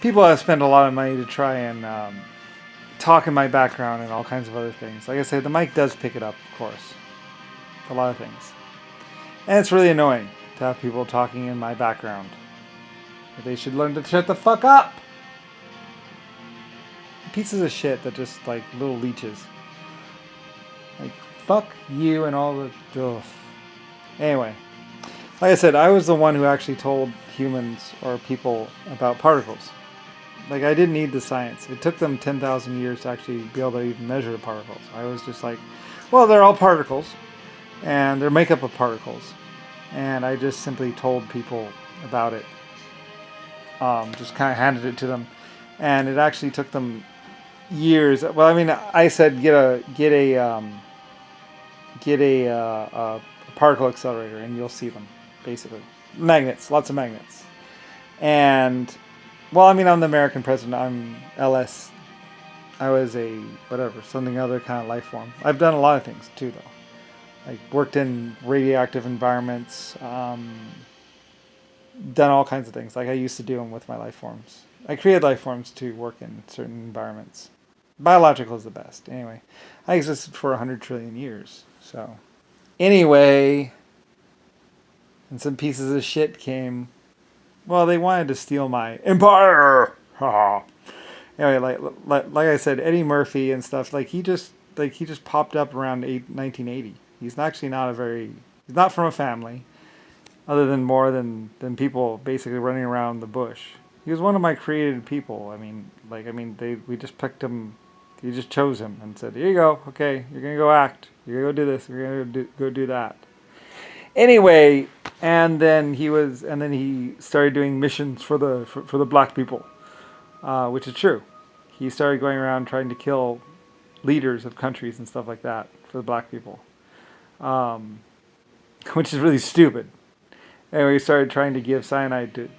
people have spent a lot of money to try and talk in my background and all kinds of other things. Like I said, the mic does pick it up, of course. A lot of things. And it's really annoying to have people talking in my background. They should learn to shut the fuck up! Pieces of shit that just, like, little leeches. Like, fuck you and all the... Ugh. Anyway. Like I said, I was the one who actually told humans or people about particles. Like, I didn't need the science. It took them 10,000 years to actually be able to even measure the particles. I was just like, well, they're all particles. And they're made up of particles. And I just simply told people about it. Just kind of handed it to them. And it actually took them years. Well, I mean, I said get a particle accelerator and you'll see them, basically. Magnets, lots of magnets. And, well, I mean, I'm the American president. I'm LS. I was a, whatever, something other kind of life form. I've done a lot of things, too, though. Like, worked in radioactive environments, done all kinds of things, like I used to do them with my life forms. I created life forms to work in certain environments. Biological is the best. Anyway, I existed for 100 trillion years, so... Anyway, and some pieces of shit came. Well, they wanted to steal my empire. Anyway, like I said, Eddie Murphy and stuff. He just popped up around 1980. He's actually not he's not from a family, other than more than people basically running around the bush. He was one of my created people. We just picked him. You just chose him and said, "Here you go. Okay, you're gonna go act. You're gonna go do this. You're gonna go do that." Anyway, and then he started doing missions for the black people, which is true. He started going around trying to kill leaders of countries and stuff like that for the black people, which is really stupid. Anyway, he started trying to give cyanide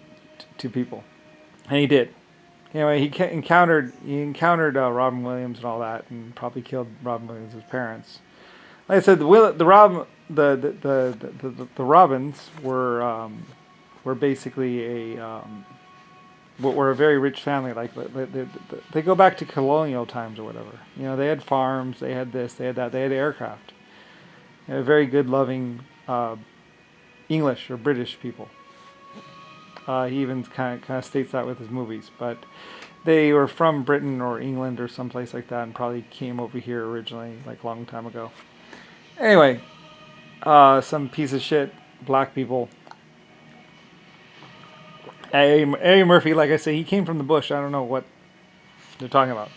to people, and he did. Anyway, he encountered Robin Williams and all that, and probably killed Robin Williams' parents. Like I said, the Robins were basically were a very rich family. Like they go back to colonial times or whatever. You know, they had farms, they had this, they had that, they had aircraft. They had very good, loving English or British people. He even kind of states that with his movies, but they were from Britain or England or someplace like that, and probably came over here originally, like a long time ago. Anyway, some piece of shit black people. Eddie Murphy, like I say, he came from the bush. I don't know what they're talking about.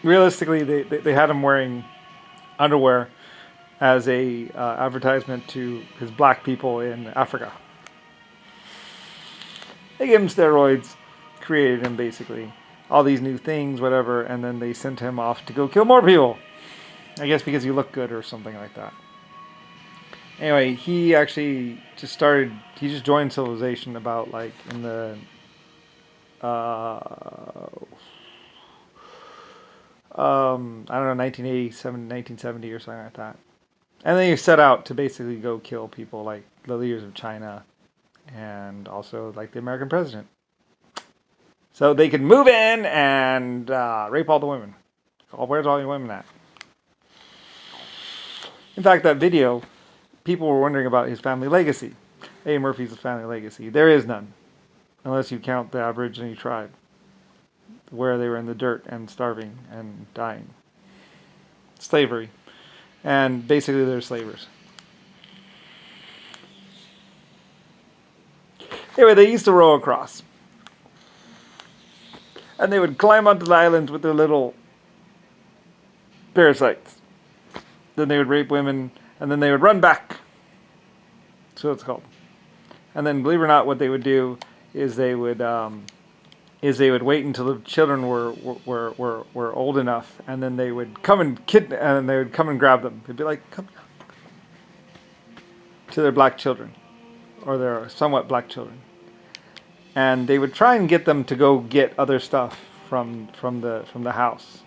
Realistically, they had him wearing underwear as a advertisement to his black people in Africa. They gave him steroids, created him basically, all these new things, whatever, and then they sent him off to go kill more people. I guess because you look good or something like that. Anyway, he actually he just joined civilization about like in the I don't know, 1987, 1970 or something like that. And then he set out to basically go kill people like the leaders of China and also like the American president. So they could move in and rape all the women. Where's all your women at? In fact, that video, people were wondering about his family legacy. Eddie Murphy's family legacy. There is none. Unless you count the Aborigine tribe, where they were in the dirt and starving and dying. Slavery. And basically they're slavers. Anyway, they used to row across. And they would climb onto the islands with their little parasites. Then they would rape women, and then they would run back. That's what it's called. And then, believe it or not, what they would do is they would wait until the children were old enough, and then they would come and grab them. They'd be like, come to their black children, or their somewhat black children, and they would try and get them to go get other stuff from the house.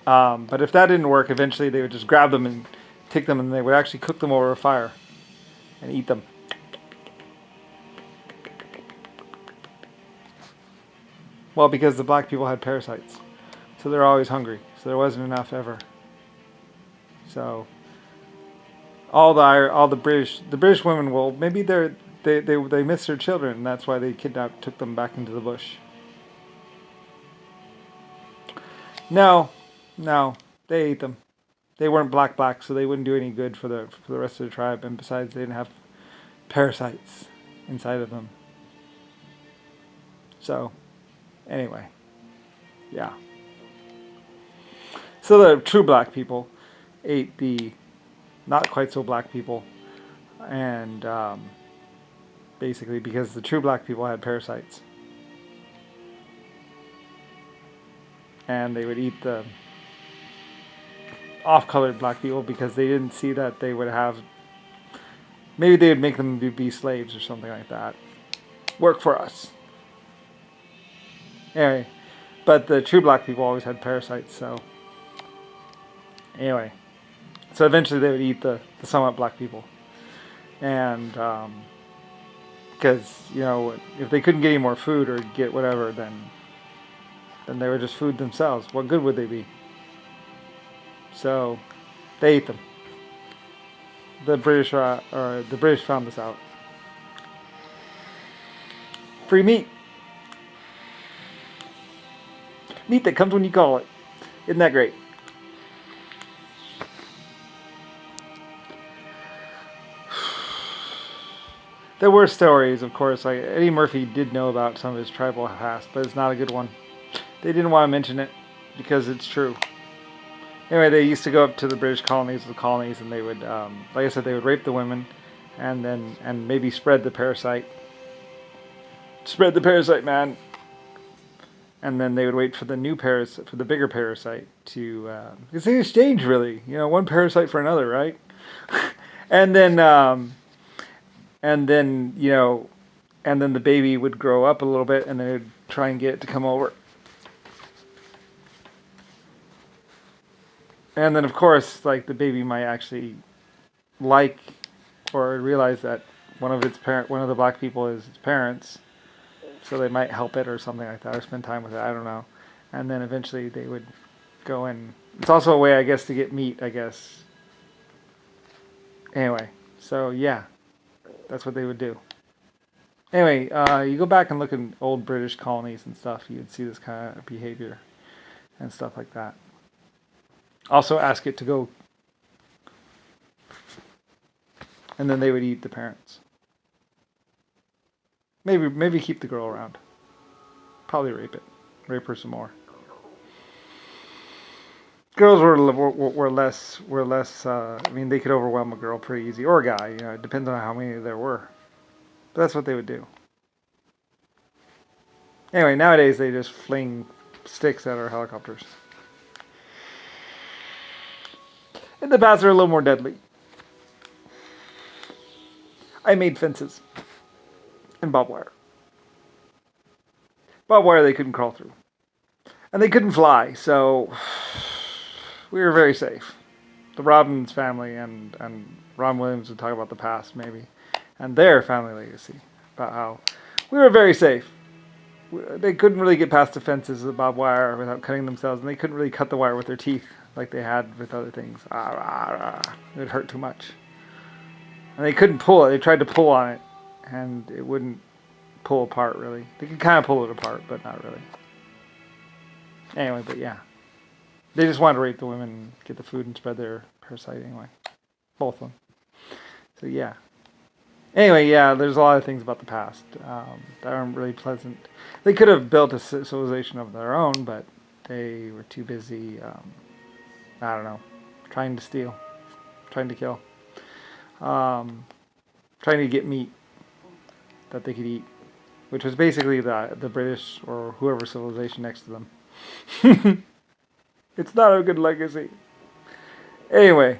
But if that didn't work, eventually they would just grab them and take them, and they would actually cook them over a fire. and eat them. Well, because the black people had parasites. So they're always hungry. So there wasn't enough ever. So all the British women, well, maybe they miss their children, and that's why they took them back into the bush. No, no, they ate them. They weren't black, so they wouldn't do any good for the rest of the tribe. And besides, they didn't have parasites inside of them. So, anyway, yeah. So the true black people ate the not quite so black people, and basically because the true black people had parasites, and they would eat the off-colored black people because they didn't see that they would have. Maybe they would make them be slaves or something like that. Work for us. Anyway, but the true black people always had parasites, so. Anyway, so eventually they would eat the somewhat black people. And, because, if they couldn't get any more food or get whatever, then they were just food themselves. What good would they be? So, they ate them. The British found this out. Free meat. Meat that comes when you call it. Isn't that great? There were stories, of course. Like Eddie Murphy did know about some of his tribal past, but it's not a good one. They didn't want to mention it because it's true. Anyway, they used to go up to the British colonies, and they would, like I said, they would rape the women, and maybe spread the parasite. Spread the parasite, man. And then they would wait for the bigger parasite to. It's an exchange, really. One parasite for another, right? and then the baby would grow up a little bit, and they would try and get it to come over. And then, of course, like the baby might actually like or realize that one of the black people is its parents, so they might help it or something like that, or spend time with it. I don't know. And then eventually they would go in. It's also a way, I guess, to get meat. I guess. Anyway, so yeah, that's what they would do. Anyway, you go back and look at old British colonies and stuff, you'd see this kind of behavior and stuff like that. Also ask it to go. And then they would eat the parents. Maybe keep the girl around. Probably rape her some more. Girls were less. They could overwhelm a girl pretty easy, or a guy. It depends on how many there were. But that's what they would do. Anyway, nowadays they just fling sticks at our helicopters. In the past, they're a little more deadly. I made fences and barbed wire. Barbed wire they couldn't crawl through. And they couldn't fly, so we were very safe. The Robbins family and Ron Williams would talk about the past, maybe, and their family legacy, about how we were very safe. They couldn't really get past the fences of barbed wire without cutting themselves, and they couldn't really cut the wire with their teeth like they had with other things. It would hurt too much. And they couldn't pull it. They tried to pull on it, and it wouldn't pull apart, really. They could kind of pull it apart, but not really. Anyway, but yeah. They just wanted to rape the women, get the food, and spread their parasite anyway. Both of them. So yeah. Anyway, yeah, there's a lot of things about the past that aren't really pleasant. They could have built a civilization of their own, but they were too busy, I don't know, trying to steal, trying to kill, trying to get meat that they could eat, which was basically the British or whoever civilization next to them. It's not a good legacy. Anyway,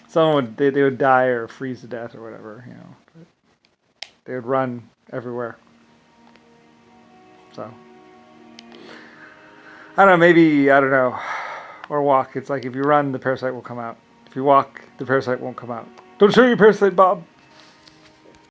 someone they would die or freeze to death or whatever, But they would run everywhere. So I don't know, or walk. It's like if you run, the parasite will come out. If you walk, the parasite won't come out. Don't show your parasite, Bob.